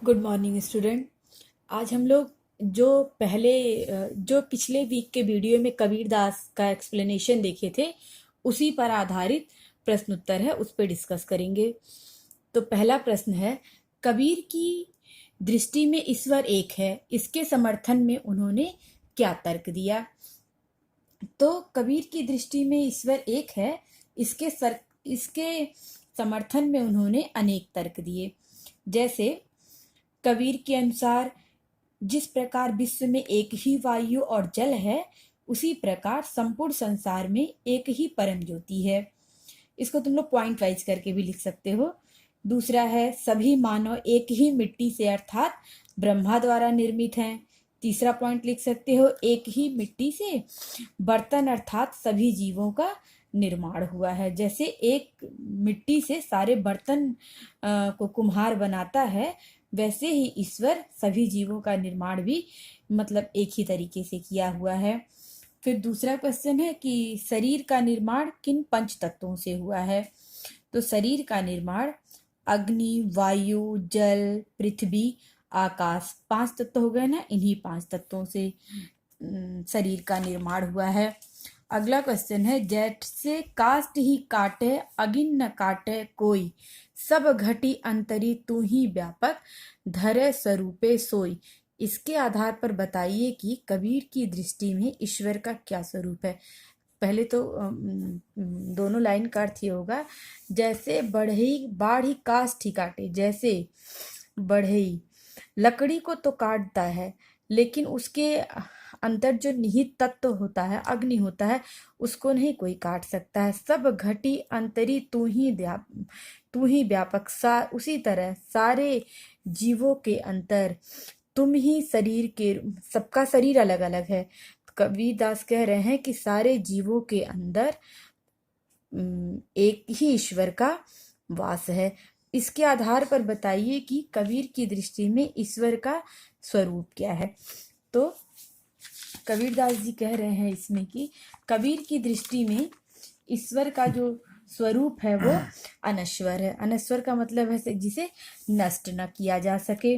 Good morning student. आज हम लोग जो पिछले वीक के वीडियो में कबीर दास का एक्सप्लेनेशन देखे थे उसी पर आधारित प्रश्न उत्तर है, उस पर डिस्कस करेंगे। तो पहला प्रश्न है, कबीर की दृष्टि में ईश्वर एक है, इसके समर्थन में उन्होंने क्या तर्क दिया। तो कबीर की दृष्टि में ईश्वर एक है, इसके समर्थन में उन्होंने अनेक तर्क दिए। जैसे कबीर के अनुसार जिस प्रकार विश्व में एक ही वायु और जल है, उसी प्रकार संपूर्ण संसार में एक ही परम ज्योति है। इसको तुम लोग पॉइंट वाइज करके भी लिख सकते हो। दूसरा है, सभी मानव एक ही मिट्टी से अर्थात ब्रह्मा द्वारा निर्मित हैं। तीसरा पॉइंट लिख सकते हो, एक ही मिट्टी से बर्तन अर्थात सभी जीवों का निर्माण हुआ है। जैसे एक मिट्टी से सारे बर्तन को कुम्हार बनाता है, वैसे ही ईश्वर सभी जीवों का निर्माण भी मतलब एक ही तरीके से किया हुआ है। फिर दूसरा क्वेश्चन है कि शरीर का निर्माण किन पंच तत्वों से हुआ है। तो शरीर का निर्माण अग्नि, वायु, जल, पृथ्वी, आकाश, 5 तत्व हो गए ना, इन्हीं 5 तत्वों से शरीर का निर्माण हुआ है। अगला क्वेश्चन है, जैसे काष्ठ ही काटे अगिन न काटे कोई, सब घटी अंतरी तू ही व्यापक, धरे स्वरूपे सोई। इसके आधार पर बताइए कि कबीर की दृष्टि में ईश्वर का क्या स्वरूप है। पहले तो दोनों लाइन का अर्थ ये होगा, जैसे बढ़ई बाढ़ी काष्ठ ही काटे। जैसे बढ़ई लकड़ी को तो काटता है, लेकिन उसके अंदर जो निहित तत्व होता है, अग्नि होता है, उसको नहीं कोई काट सकता है। सब घटी अंतरी तू ही व्यापक। उसी तरह सारे जीवों के अंतर तुम ही शरीर के, सबका शरीर अलग अलग है। कबीर दास कह रहे हैं कि सारे जीवों के अंदर एक ही ईश्वर का वास है। इसके आधार पर बताइए कि कबीर की दृष्टि में ईश्वर का स्वरूप क्या है। तो कबीर दास जी कह रहे हैं इसमें कि कबीर की दृष्टि में ईश्वर का जो स्वरूप है वो अनश्वर है। अनश्वर का मतलब है जिसे नष्ट न किया जा सके,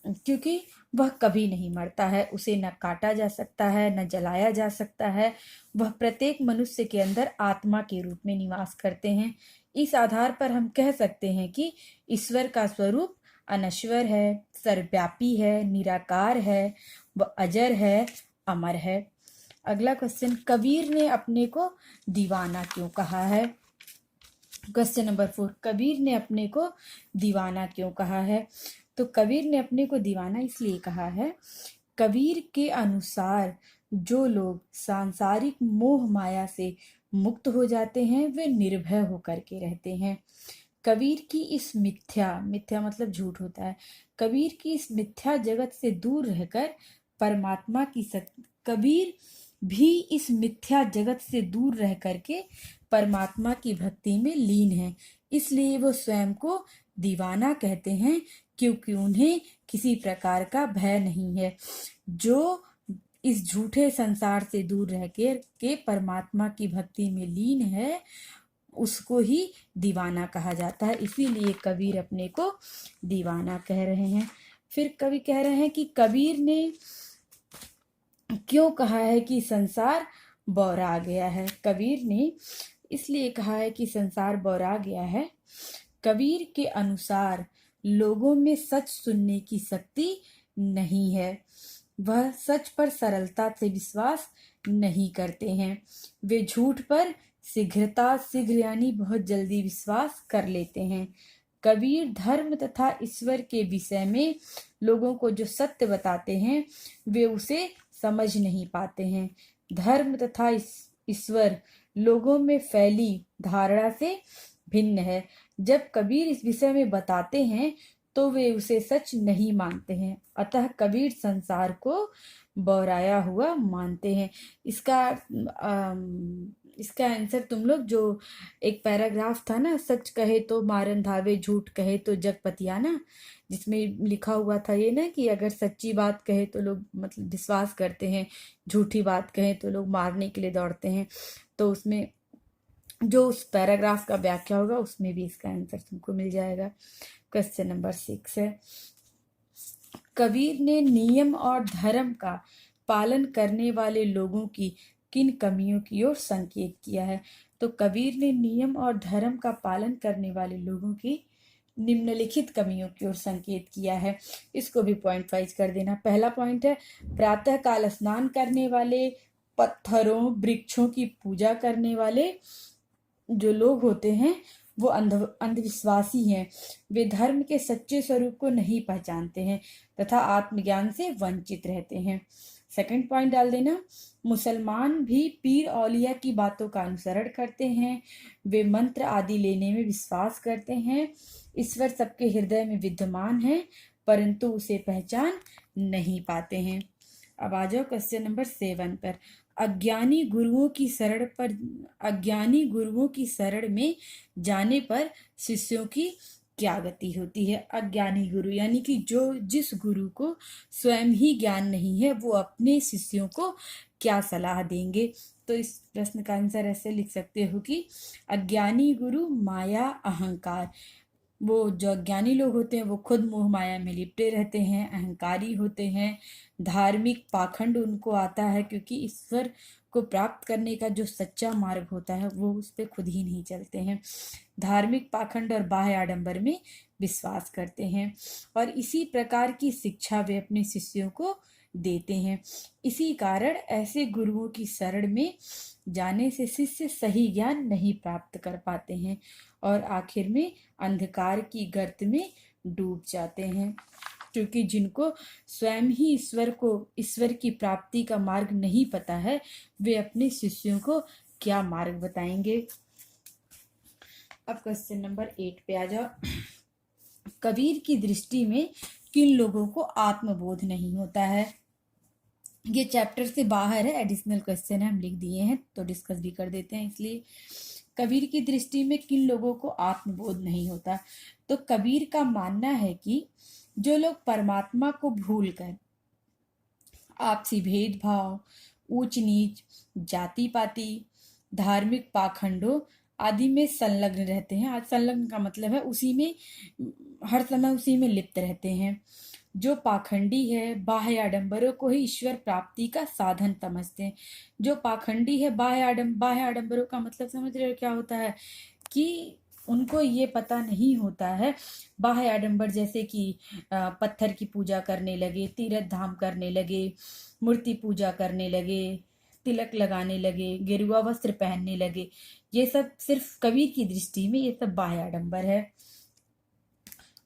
क्योंकि वह कभी नहीं मरता है, उसे न काटा जा सकता है, न जलाया जा सकता है। वह प्रत्येक मनुष्य के अंदर आत्मा के रूप में निवास करते हैं। इस आधार पर हम कह सकते हैं कि ईश्वर का स्वरूप अनश्वर है, सर्वव्यापी है, निराकार है, वह अजर है, अमर है। अगला क्वेश्चन, कबीर ने अपने को दीवाना क्यों कहा है। क्वेश्चन नंबर 4, कबीर ने अपने को दीवाना क्यों कहा है। तो कबीर ने अपने को दीवाना इसलिए कहा है, कबीर के अनुसार जो लोग सांसारिक मोह माया से मुक्त हो जाते हैं, वे निर्भय होकर के रहते हैं। कबीर की इस मिथ्या मिथ्या मतलब झूठ होता है, कबीर की इस मिथ्या जगत से दूर रहकर परमात्मा की कबीर भी इस मिथ्या जगत से दूर रह करके परमात्मा की भक्ति में लीन है। इसलिए वो स्वयं को दीवाना कहते हैं, क्योंकि उन्हें किसी प्रकार का भय नहीं है। जो इस झूठे संसार से दूर रह के परमात्मा की भक्ति में लीन है, उसको ही दीवाना कहा जाता है। इसीलिए कबीर अपने को दीवाना कह रहे हैं। फिर कवि कह रहे हैं कि कबीर ने क्यों कहा है कि संसार बौरा गया है। कबीर ने इसलिए कहा है कि संसार बौरा गया है, कबीर के अनुसार लोगों में सच सुनने की शक्ति नहीं है। वह सच पर सरलता से विश्वास नहीं करते हैं। वे झूठ पर शीघ्र यानी बहुत जल्दी विश्वास कर लेते हैं। कबीर धर्म तथा ईश्वर के विषय में लोगों को जो सत्य बताते हैं, वे उसे समझ नहीं पाते हैं। धर्म तथा ईश्वर लोगों में फैली धारणा से भिन्न है। जब कबीर इस विषय में बताते हैं तो वे उसे सच नहीं मानते हैं, अतः कबीर संसार को बौराया हुआ मानते हैं। इसका आंसर तुम लोग, जो एक पैराग्राफ था ना, सच कहे तो मारन धावे, झूठ कहे तो जग पतियाना, जिसमें लिखा हुआ था ये ना कि अगर सच्ची बात कहे तो लोग मतलब विश्वास करते हैं, झूठी बात कहे तो लोग मारने के लिए दौड़ते हैं। तो उसमें जो उस पैराग्राफ का व्याख्या होगा उसमें भी इसका आंसर तुमको मिल जाएगा। क्वेश्चन नंबर 6 है, कबीर ने नियम और धर्म का पालन करने वाले लोगों की किन कमियों की ओर संकेत किया है? तो कबीर ने नियम और धर्म का पालन करने वाले लोगों की निम्नलिखित कमियों की ओर संकेत किया है। इसको भी पॉइंट वाइज कर देना। पहला पॉइंट है, प्रातः काल स्नान करने वाले, पत्थरों वृक्षों की पूजा करने वाले जो लोग होते हैं वो अंधविश्वासी हैं। वे धर्म के सच्चे स्वरूप को नहीं पहचानते हैं तथा आत्मज्ञान से वंचित रहते हैं। सेकंड पॉइंट डाल देना, मुसलमान भी पीर औलिया की बातों का अनुसरण करते हैं। वे मंत्र आदि लेने में विश्वास करते हैं। ईश्वर सबके हृदय में विद्यमान है परंतु उसे पहचान नहीं पाते हैं। अब आ जाओ क्वेश्चन नंबर 7 पर। अज्ञानी गुरुओं की शरण में जाने पर शिष्यों की क्या गति होती है? अज्ञानी गुरु यानी कि जिस गुरु को स्वयं ही ज्ञान नहीं है वो अपने शिष्यों को क्या सलाह देंगे? तो इस प्रश्न का आंसर ऐसे लिख सकते हो कि अज्ञानी गुरु माया अहंकार, वो जो अज्ञानी लोग होते हैं वो खुद मोह माया में लिपटे रहते हैं, अहंकारी होते हैं। धार्मिक पाखंड उनको आता है क्योंकि ईश्वर को प्राप्त करने का जो सच्चा मार्ग होता है वो उस पर खुद ही नहीं चलते हैं। धार्मिक पाखंड और बाह्य आडंबर में विश्वास करते हैं और इसी प्रकार की शिक्षा वे अपने शिष्यों को देते हैं। इसी कारण ऐसे गुरुओं की शरण में जाने से शिष्य सही ज्ञान नहीं प्राप्त कर पाते हैं और आखिर में अंधकार की गर्त में डूब जाते हैं, क्योंकि जिनको स्वयं ही ईश्वर की प्राप्ति का मार्ग नहीं पता है वे अपने शिष्यों को क्या मार्ग बताएंगे? अब क्वेश्चन नंबर 8 पे आ जाओ। कबीर की दृष्टि में किन लोगों को आत्मबोध नहीं होता है? ये चैप्टर से बाहर है, एडिशनल क्वेश्चन है, हम लिख दिए हैं तो डिस्कस भी कर देते हैं। इसलिए कबीर की दृष्टि में किन लोगों को आत्मबोध नहीं होता? तो कबीर का मानना है कि जो लोग परमात्मा को भूलकर आपसी भेदभाव, ऊंच नीच, जाति पाति, धार्मिक पाखंडों आदि में संलग्न रहते हैं। आज संलग्न का मतलब है उसी में हर समय उसी में लिप्त रहते हैं। जो पाखंडी है बाह्य आडंबरों को ही ईश्वर प्राप्ति का साधन समझते हैं। जो पाखंडी है बाह्य आडंबरों का मतलब समझ रहे हो क्या होता है? कि उनको ये पता नहीं होता है, बाह्य आडंबर जैसे कि पत्थर की पूजा करने लगे, तीर्थ धाम करने लगे, मूर्ति पूजा करने लगे, तिलक लगाने लगे, गेरुआ वस्त्र पहनने लगे, ये सब सिर्फ कबीर की दृष्टि में ये सब बाह्य आडंबर है।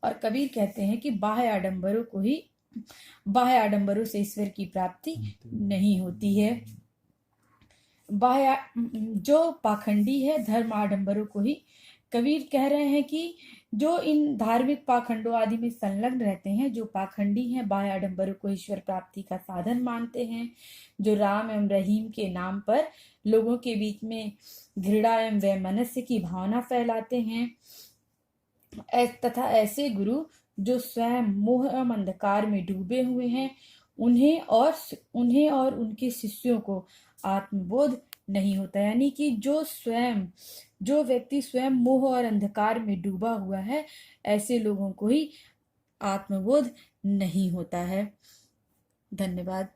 और कबीर कहते हैं कि बाह्य आडंबरों से ईश्वर की प्राप्ति नहीं होती है। जो पाखंडी है धर्म आडंबरों को ही, कबीर कह रहे हैं कि जो इन धार्मिक पाखंडों आदि में संलग्न रहते हैं, जो पाखंडी हैं बाह्य आडंबरों को ईश्वर प्राप्ति का साधन मानते हैं, जो राम एवं रहीम के नाम पर लोगों के बीच में घृणा एवं वैमनस्य की भावना फैलाते हैं, तथा ऐसे गुरु जो स्वयं मोह एवं अंधकार में डूबे हुए हैं, उन्हें और उनके शिष्यों को आत्मबोध नहीं होता। यानी कि जो व्यक्ति स्वयं मोह और अंधकार में डूबा हुआ है ऐसे लोगों को ही आत्मबोध नहीं होता है। धन्यवाद।